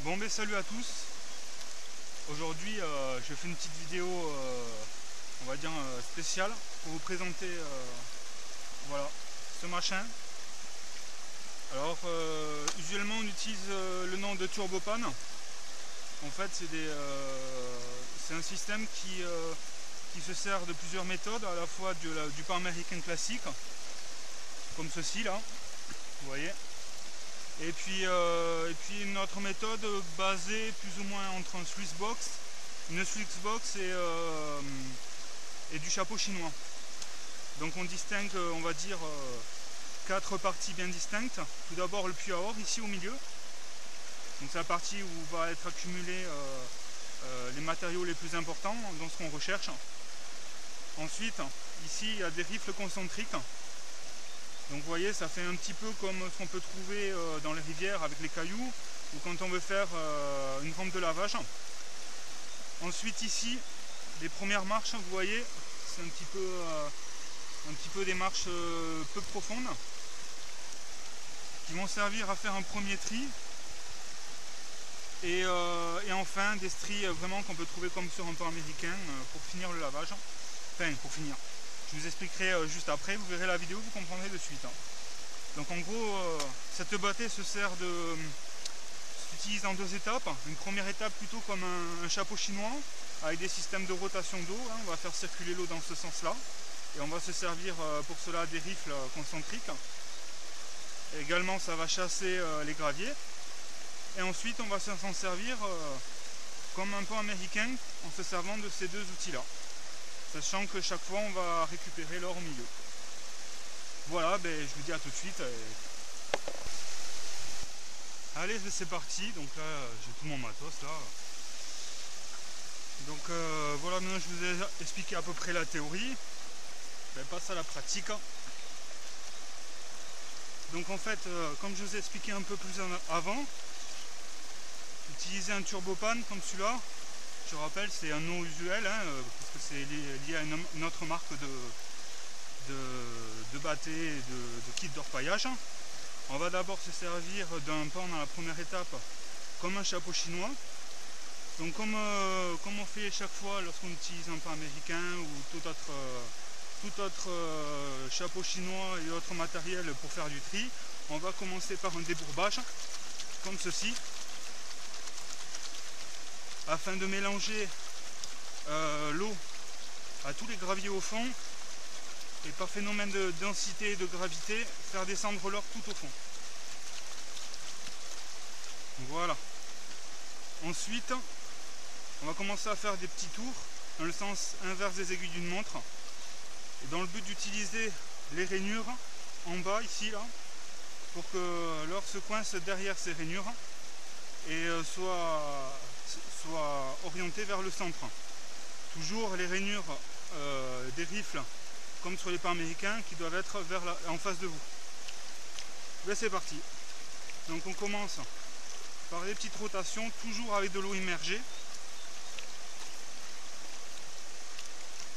Bon ben salut à tous. Aujourd'hui je fais une petite vidéo on va dire spéciale pour vous présenter voilà ce machin. Alors usuellement on utilise le nom de Turbopan. En fait c'est un système qui se sert de plusieurs méthodes, à la fois du pan américain classique, comme ceci là, vous voyez. Et puis une autre méthode basée plus ou moins entre une Swissbox et du chapeau chinois. Donc on distingue, on va dire, quatre parties bien distinctes. Tout d'abord le puits à or ici au milieu. Donc c'est la partie où va être accumulé les matériaux les plus importants dans ce qu'on recherche. Ensuite, ici il y a des rifles concentriques. Donc vous voyez, ça fait un petit peu comme ce qu'on peut trouver dans les rivières avec les cailloux, ou quand on veut faire une rampe de lavage. Ensuite ici, les premières marches, vous voyez, c'est un petit peu des marches peu profondes, qui vont servir à faire un premier tri. Et enfin des stries vraiment qu'on peut trouver comme sur un pan américain pour finir le lavage. Enfin, pour finir. Je vous expliquerai juste après, vous verrez la vidéo, vous comprendrez de suite. Donc en gros, cette bâtée s'utilise en deux étapes. Une première étape plutôt comme un chapeau chinois, avec des systèmes de rotation d'eau. On va faire circuler l'eau dans ce sens-là. Et on va se servir pour cela des rifles concentriques. Et également, ça va chasser les graviers. Et ensuite, on va s'en servir comme un pan américain en se servant de ces deux outils-là. Sachant que chaque fois on va récupérer l'or au milieu. Voilà, ben, je vous dis à tout de suite. Allez, c'est parti. Donc là, j'ai tout mon matos là. Donc voilà, maintenant je vous ai expliqué à peu près la théorie. Ben, passe à la pratique. Donc en fait, comme je vous ai expliqué un peu plus avant, utiliser un turbopan comme celui-là. Je rappelle, c'est un nom usuel, parce que c'est lié à une autre marque de bâtée et de kit d'orpaillage. On va d'abord se servir d'un pan dans la première étape comme un chapeau chinois. Donc comme on fait chaque fois lorsqu'on utilise un pan américain ou tout autre chapeau chinois et autre matériel pour faire du tri, on va commencer par un débourbage comme ceci, afin de mélanger l'eau à tous les graviers au fond et par phénomène de densité et de gravité faire descendre l'or tout au fond. Voilà. Ensuite, on va commencer à faire des petits tours dans le sens inverse des aiguilles d'une montre, et dans le but d'utiliser les rainures en bas ici là pour que l'or se coince derrière ces rainures et soit orienté vers le centre. Toujours les rainures des rifles comme sur les pans américains qui doivent être en face de vous. Là c'est parti. Donc on commence par des petites rotations, toujours avec de l'eau immergée.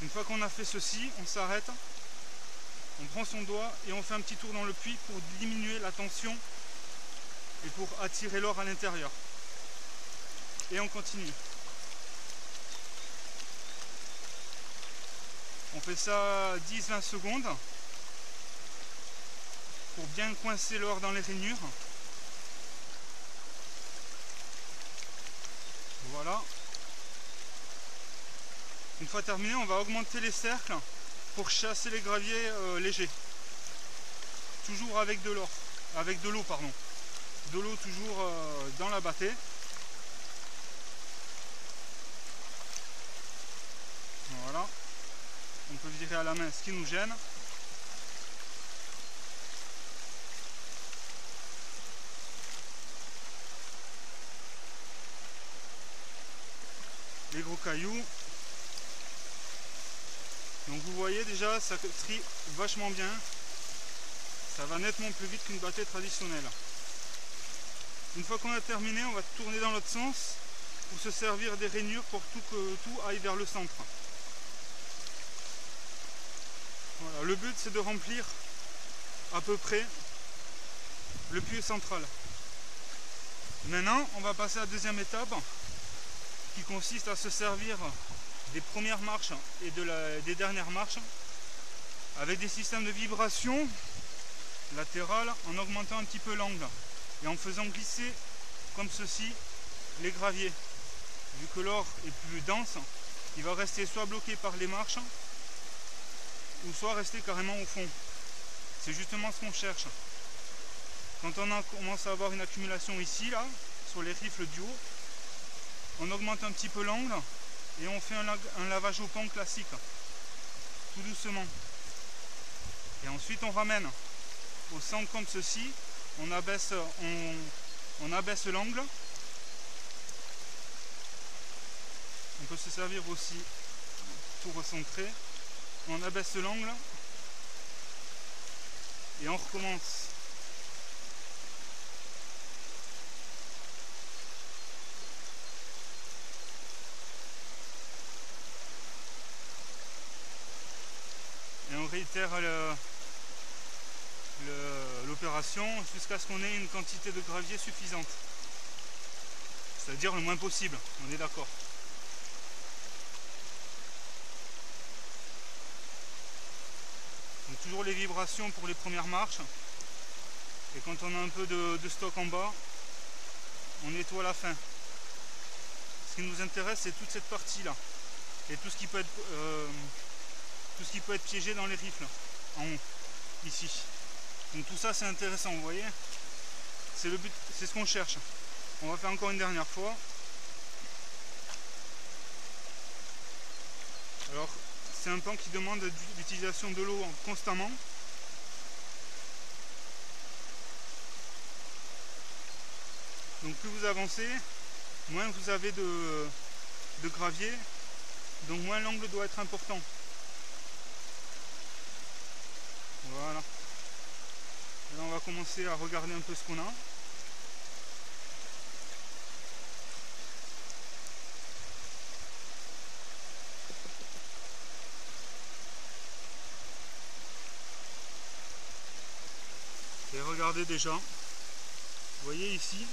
Une fois qu'on a fait ceci, on s'arrête, on prend son doigt et on fait un petit tour dans le puits pour diminuer la tension et pour attirer l'or à l'intérieur. Et on continue. On fait ça 10-20 secondes pour bien coincer l'or dans les rainures. Voilà. Une fois terminé, on va augmenter les cercles pour chasser les graviers légers. Toujours avec de l'or, avec de l'eau pardon. De l'eau toujours dans la bâtée. Voilà. On peut virer à la main ce qui nous gêne. Les gros cailloux. Donc vous voyez déjà, ça trie vachement bien. Ça va nettement plus vite qu'une bâtée traditionnelle. Une fois qu'on a terminé, on va tourner dans l'autre sens pour se servir des rainures pour que tout aille vers le centre. Voilà, le but c'est de remplir à peu près le puits central. Maintenant, on va passer à la deuxième étape qui consiste à se servir des premières marches et des dernières marches avec des systèmes de vibration latérales en augmentant un petit peu l'angle et en faisant glisser comme ceci les graviers. Vu que l'or est plus dense, il va rester soit bloqué par les marches ou soit rester carrément au fond. C'est justement ce qu'on cherche. Quand on commence à avoir une accumulation ici, là, sur les rifles du haut, on augmente un petit peu l'angle et on fait un lavage au pan classique, tout doucement. Et ensuite on ramène au centre comme ceci, on abaisse l'angle. On peut se servir aussi tout recentrer. On abaisse l'angle et on recommence. Et on réitère l'opération jusqu'à ce qu'on ait une quantité de gravier suffisante. C'est-à-dire le moins possible, on est d'accord. Donc toujours les vibrations pour les premières marches. Et quand on a un peu de stock en bas, on nettoie la fin. Ce qui nous intéresse, c'est toute cette partie-là. Et tout ce qui peut être piégé dans les rifles, en haut, ici. Donc tout ça c'est intéressant, vous voyez. C'est le but, c'est ce qu'on cherche. On va faire encore une dernière fois. Alors c'est un pan qui demande l'utilisation de l'eau constamment. Donc plus vous avancez, moins vous avez de gravier, donc moins l'angle doit être important. Voilà. Là on va commencer à regarder un peu ce qu'on a. Et regardez déjà, vous voyez ici,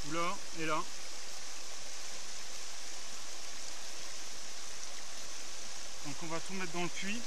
ou là et là. Donc on va tout mettre dans le puits.